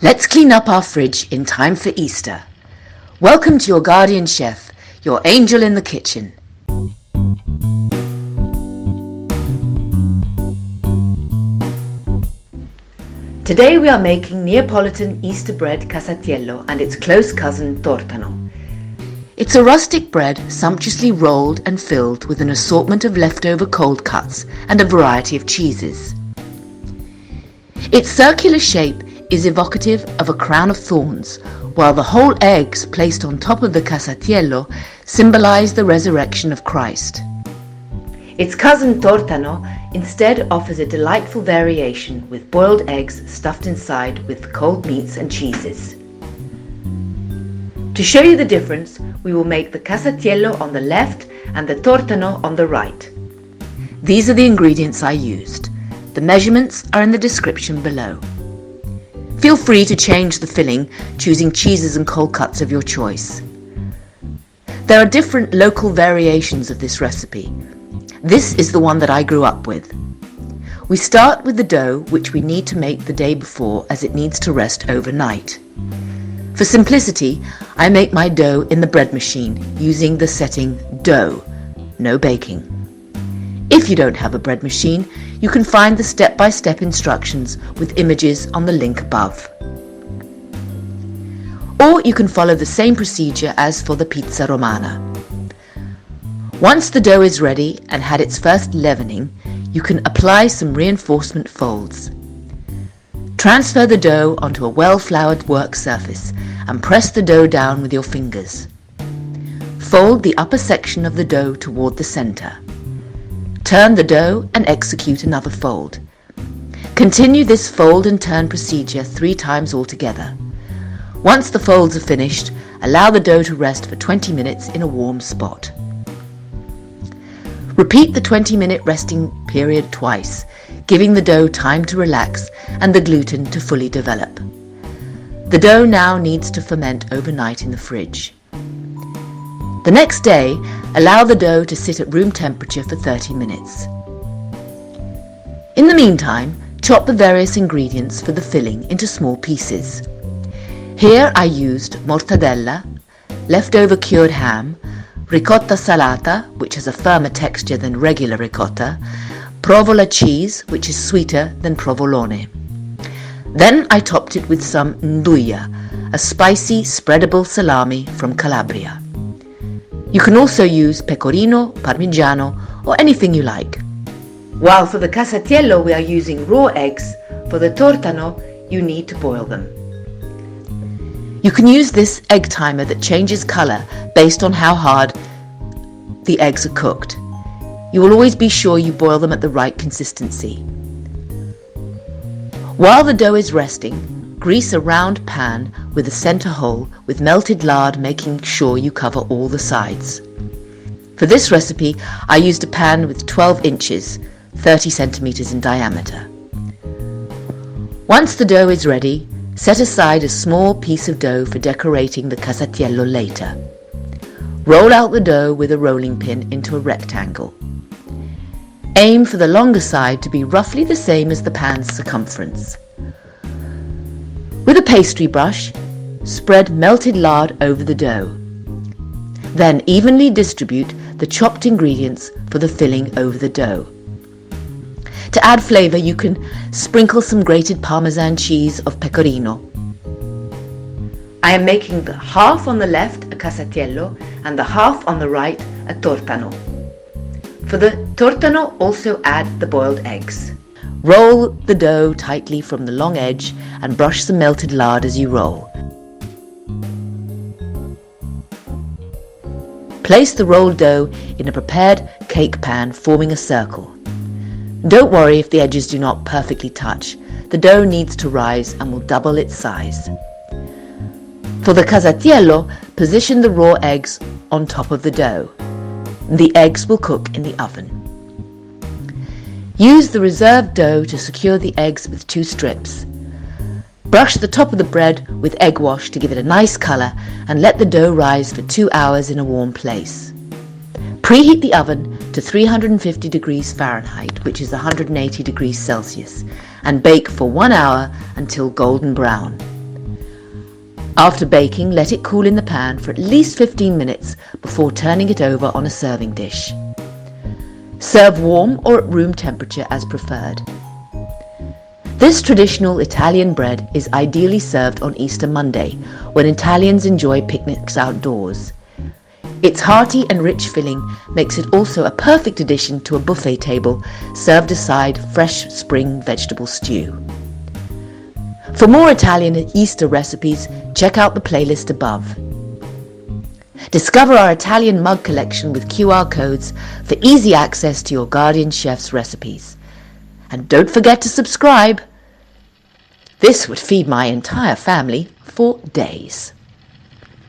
Let's clean up our fridge in time for Easter. Welcome to your guardian chef, your angel in the kitchen. Today we are making Neapolitan Easter Bread Casatiello and its close cousin Tortano. It's a rustic bread sumptuously rolled and filled with an assortment of leftover cold cuts and a variety of cheeses. Its circular shape is evocative of a crown of thorns, while the whole eggs placed on top of the casatiello symbolize the resurrection of Christ. Its cousin Tortano instead offers a delightful variation with boiled eggs stuffed inside with cold meats and cheeses. To show you the difference, we will make the casatiello on the left and the tortano on the right. These are the ingredients I used. The measurements are in the description below. Feel free to change the filling, choosing cheeses and cold cuts of your choice. There are different local variations of this recipe. This is the one that I grew up with. We start with the dough, which we need to make the day before as it needs to rest overnight. For simplicity, I make my dough in the bread machine using the setting dough, no baking. If you don't have a bread machine, you can find the step-by-step instructions with images on the link above. Or you can follow the same procedure as for the pizza romana. Once the dough is ready and had its first leavening, you can apply some reinforcement folds. Transfer the dough onto a well-floured work surface and press the dough down with your fingers. Fold the upper section of the dough toward the center. Turn the dough and execute another fold. Continue this fold and turn procedure 3 times altogether. Once the folds are finished, allow the dough to rest for 20 minutes in a warm spot. Repeat the 20-minute resting period twice, giving the dough time to relax and the gluten to fully develop. The dough now needs to ferment overnight in the fridge. The next day, allow the dough to sit at room temperature for 30 minutes. In the meantime, chop the various ingredients for the filling into small pieces. Here I used mortadella, leftover cured ham, ricotta salata, which has a firmer texture than regular ricotta, Provola cheese, which is sweeter than Provolone. Then I topped it with some Nduja, a spicy spreadable salami from Calabria. You can also use Pecorino, Parmesan, or anything you like. While for the casatiello we are using raw eggs, for the tortano you need to boil them. You can use this egg timer that changes colour based on how hard the eggs are cooked. You will always be sure you boil them at the right consistency. While the dough is resting, grease a round pan with a centre hole with melted lard, making sure you cover all the sides. For this recipe, I used a pan with 12 inches, 30 centimeters in diameter. Once the dough is ready, set aside a small piece of dough for decorating the casatiello later. Roll out the dough with a rolling pin into a rectangle. Aim for the longer side to be roughly the same as the pan's circumference. With a pastry brush, spread melted lard over the dough. Then evenly distribute the chopped ingredients for the filling over the dough. To add flavour, you can sprinkle some grated Parmesan cheese of Pecorino. I am making the half on the left a casatiello and the half on the right a tortano. For the tortano, also add the boiled eggs. Roll the dough tightly from the long edge and brush some melted lard as you roll. Place the rolled dough in a prepared cake pan, forming a circle. Don't worry if the edges do not perfectly touch. The dough needs to rise and will double its size. For the casatiello, position the raw eggs on top of the dough. The eggs will cook in the oven. Use the reserved dough to secure the eggs with 2 strips. Brush the top of the bread with egg wash to give it a nice colour and let the dough rise for 2 hours in a warm place. Preheat the oven to 350 degrees Fahrenheit, which is 180 degrees Celsius, and bake for 1 hour until golden brown. After baking, let it cool in the pan for at least 15 minutes before turning it over on a serving dish. Serve warm or at room temperature as preferred. This traditional Italian bread is ideally served on Easter Monday, when Italians enjoy picnics outdoors. Its hearty and rich filling makes it also a perfect addition to a buffet table served aside fresh spring vegetable stew. For more Italian Easter recipes, check out the playlist above. Discover our Italian mug collection with QR codes for easy access to your Guardian Chef's recipes. And don't forget to subscribe. This would feed my entire family for days.